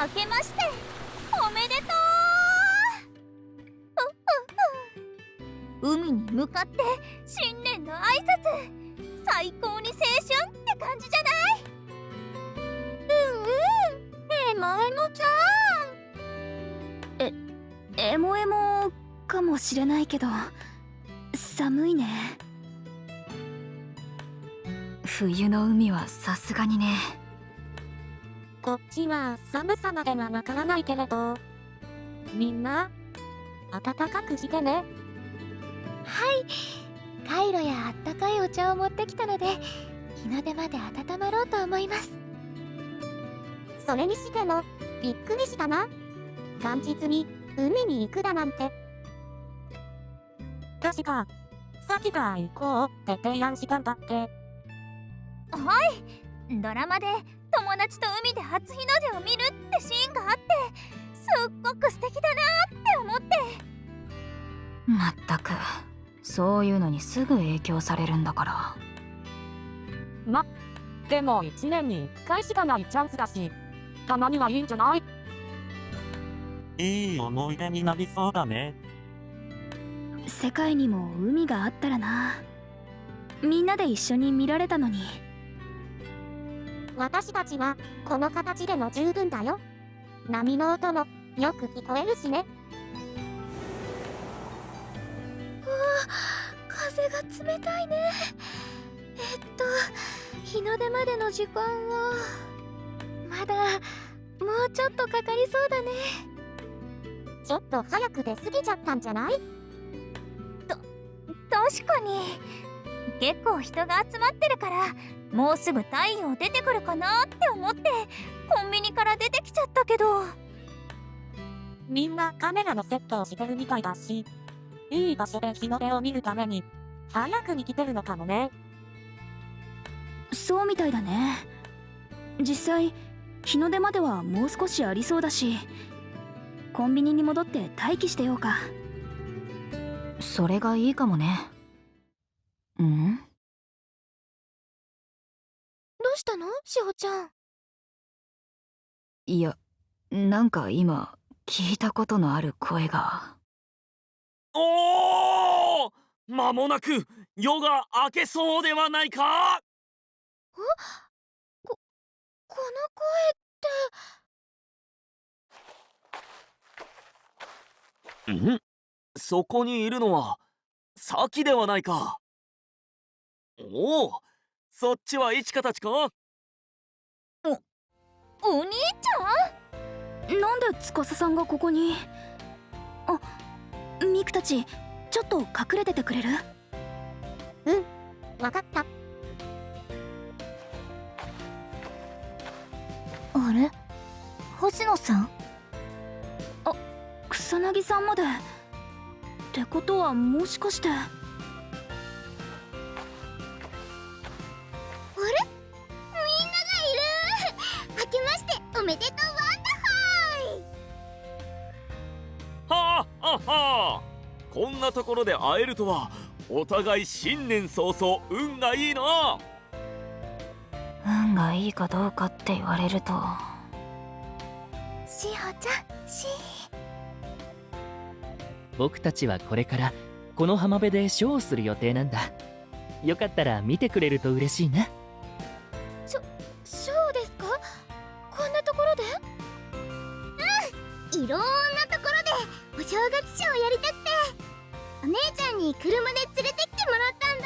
明けましておめでとう。海に向かって新年の挨拶、最高に青春って感じじゃない？エモエモちゃん。エモエモかもしれないけど、寒いね。冬の海はさすがにね。こっちは寒さまではわからないけれど、みんな暖かくしてね。はい、カイロやあったかいお茶を持ってきたので、日の出まで温まろうと思います。それにしてもびっくりしたな。元日に海に行くだなんて。確かさきが行こうって提案したんだって。はい、ドラマで友達と海で初日の出を見るってシーンがあって、すっごく素敵だなって思って。まったく、そういうのにすぐ影響されるんだから。でも1年に1回しかないチャンスだし、たまにはいいんじゃない？いい思い出になりそうだね。世界にも海があったらな。みんなで一緒に見られたのに。私たちはこの形でも十分だよ。波の音もよく聞こえるしね。風が冷たいね。日の出までの時間はまだもうちょっとかかりそうだね。ちょっと早く出過ぎちゃったんじゃない？確かに結構人が集まってるから、もうすぐ太陽出てくるかなって思ってコンビニから出てきちゃったけど。みんなカメラのセットをしてるみたいだし、いい場所で日の出を見るために早くに来てるのかもね。そうみたいだね。実際日の出まではもう少しありそうだし、コンビニに戻って待機してようか。それがいいかもね。どうしたの、しほちゃん。いや、なんか今聞いたことのある声が。おお、間もなく夜が明けそうではないか。この声って。そこにいるのはサキではないか。おお、そっちはイチカたちか。お兄ちゃん？なんで司さんがここに。ミクたち、ちょっと隠れててくれる？わかった。あれ、星野さん？草薙さんまで。ってことはもしかして。あれ？みんながいる。明けましておめでとう、ワンダはあはあ、こんなところで会えるとは、お互い新年早々運がいいな。運がいいかどうかって言われると。しほちゃん、僕たちはこれからこの浜辺でショーをする予定なんだ。よかったら見てくれると嬉しいな。ショーですか？こんなところで？いろんなところでお正月ショーをやりたくて、お姉ちゃんに車で連れてきてもらったんだ。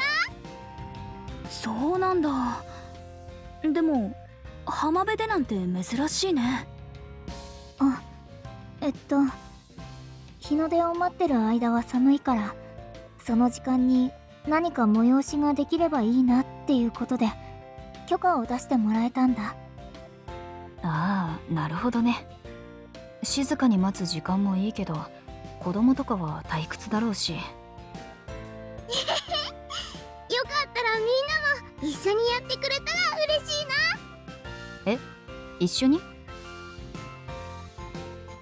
そうなんだ。でも浜辺でなんて珍しいね。日の出を待ってる間は寒いから、その時間に何か催しができればいいなっていうことで許可を出してもらえたんだ。ああ、なるほどね。静かに待つ時間もいいけど、子供とかは退屈だろうし。よかったらみんなも一緒にやってくれたら嬉しいな。一緒に？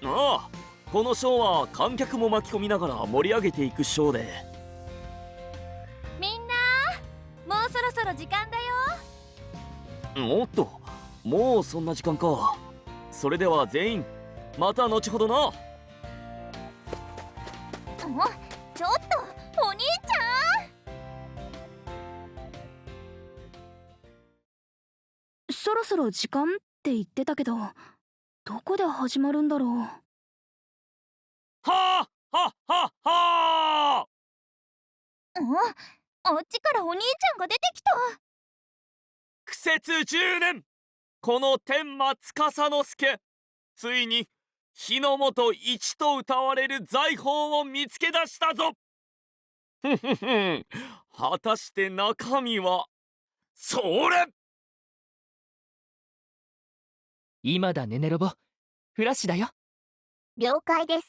ああ、このショーは観客も巻き込みながら盛り上げていくショーで、そろそろ時間だよ。おっと、もうそんな時間か。それでは全員また後ほどな。ちょっとお兄ちそろそろ時間って言ってたけど、どこで始まるんだろう。はあはははゃん。あっちからお兄ちゃんが出てきた。苦節10年、この天馬司之助、ついに日の本一と謳われる財宝を見つけ出したぞ。ふふふ、果たして中身はそれ。今だネネロボ、フラッシュだよ。了解です。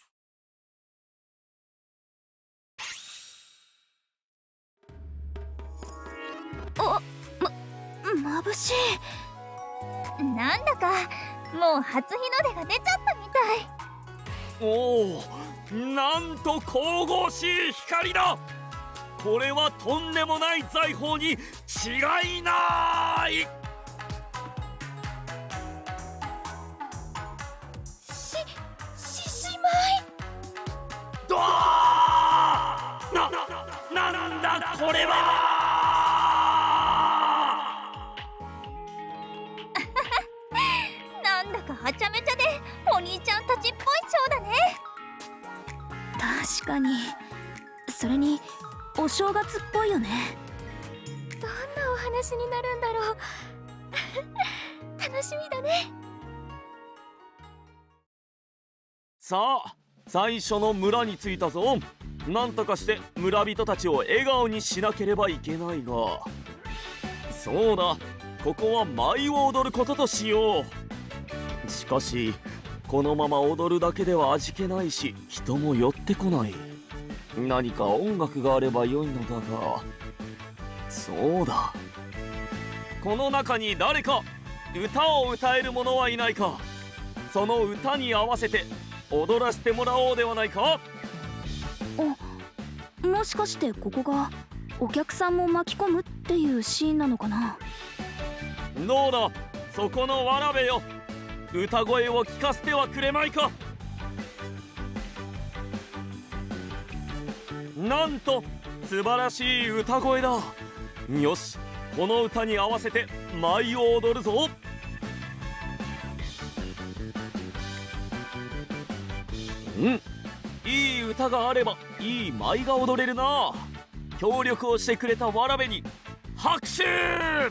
眩しい。なんだかもう初日の出が出ちゃったみたい。おお、なんと神々しい光だ。これはとんでもない財宝に違いない。獅子舞。どわーなんだこれは。なんだかはちゃめちゃでお兄ちゃんたちっぽいショーだね。確かに。それにお正月っぽいよね。どんなお話になるんだろう。楽しみだね。さあ、最初の村に着いたぞ。なんとかして村人たちを笑顔にしなければいけないが、そうだ、ここは舞を踊ることとしよう。しかしこのまま踊るだけでは味気ないし、人も寄ってこない。何か音楽があればよいのだが。そうだ、この中に誰か歌を歌える者はいないか。その歌に合わせて踊らせてもらおうではないか。もしかしてここがお客さんも巻き込むっていうシーンなのかな。どうだ、そこのわらべよ、歌声を聞かせてはくれまいか。なんと素晴らしい歌声だ。よし、この歌に合わせて舞を踊るぞ。いい歌があればいい舞が踊れるな。協力をしてくれたわらべに拍手。な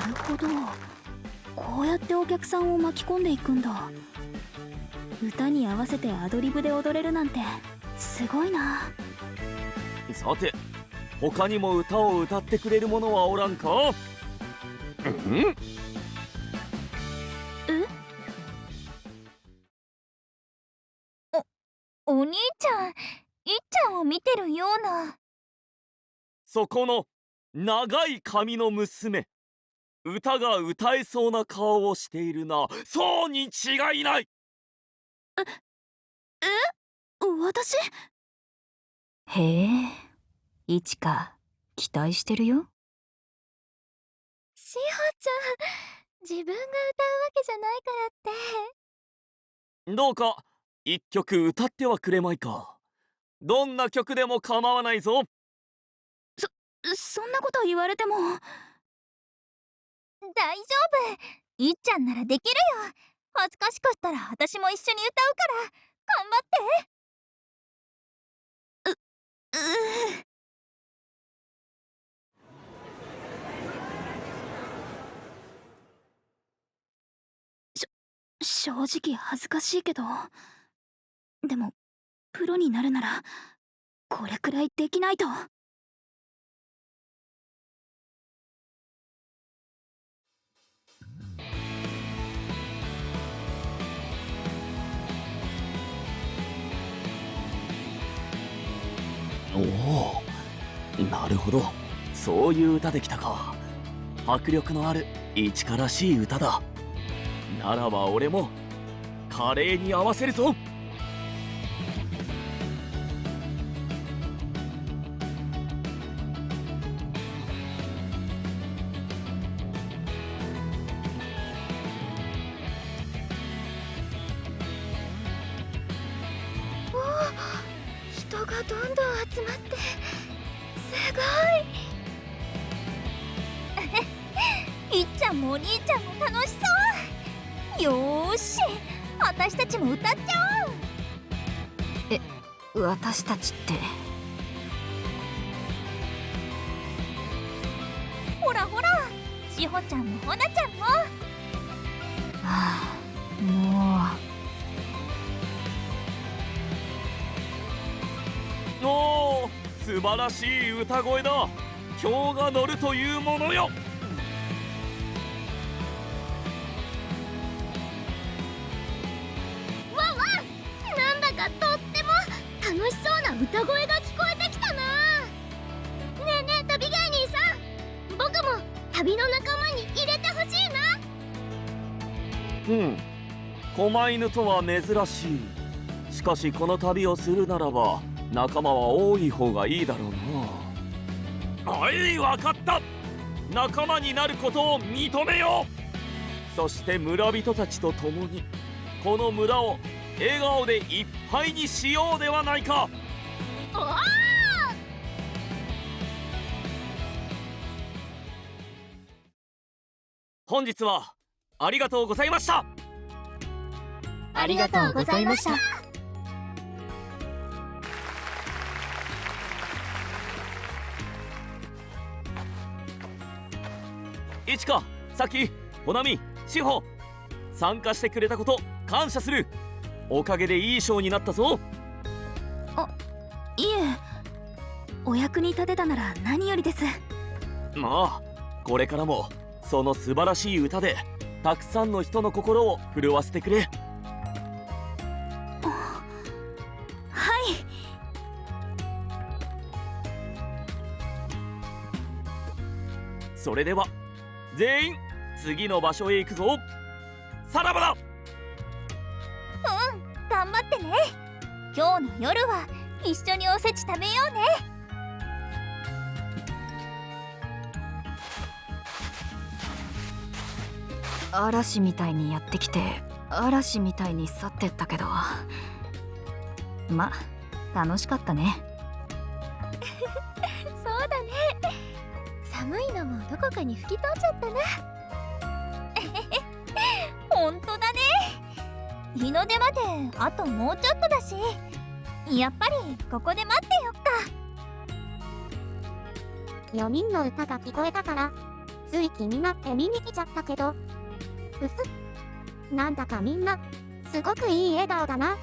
るほど、こうやってお客さんを巻き込んでいくんだ。歌に合わせてアドリブで踊れるなんてすごいな。さて、他にも歌を歌ってくれる者はおらんか。お兄ちゃん、いっちゃんを見てるような。そこの長い髪の娘、歌が歌えそうな顔をしているな。そうに違いない。私？へえ、いちか期待してるよ。しほちゃん、自分が歌うわけじゃないからって。どうか一曲歌ってはくれまいか。どんな曲でも構わないぞ。そんなこと言われても。大丈夫、いっちゃんならできるよ。恥ずかしかったら私も一緒に歌うから頑張って。正直恥ずかしいけど、でもプロになるならこれくらいできないと。おお、なるほど、そういう歌できたか。迫力のある一からしい歌だ。ならば俺も華麗に合わせるぞ。どんどん集まってすごいいっちゃんもお兄ちゃんも楽しそう。よーし、私たちも歌っちゃおう。私たちって。ほらほら、しほちゃんもほなちゃんも。もおお、素晴らしい歌声だ。今日が乗るというものよ。なんだかとっても楽しそうな歌声が聞こえてきたな。ねえねえ、旅芸人さん、僕も旅の仲間に入れてほしいな。狛犬とは珍しい。しかしこの旅をするならば仲間は多い方がいいだろうな。はい、わかった。仲間になることを認めよう。そして村人たちと共にこの村を笑顔でいっぱいにしようではないか。おー、本日はありがとうございました。ありがとうございました。いちか、さき、ほなみ、しほ、参加してくれたこと感謝する。おかげでいいショーになったぞ。いえ、お役に立てたなら何よりです。まあこれからもその素晴らしい歌でたくさんの人の心を震わせてくれ。はい。それでは全員次の場所へ行くぞ。さらばだ。頑張ってね。今日の夜は一緒におせち食べようね。嵐みたいにやってきて嵐みたいに去ってったけど、ま、楽しかったね。そうだね。寒いのもどこかに吹き飛んじゃったな。ほんとだね。日の出まであともうちょっとだし、やっぱりここで待ってよっか。4人の歌が聞こえたからつい気になって見に来ちゃったけど、なんだかみんなすごくいい笑顔だな。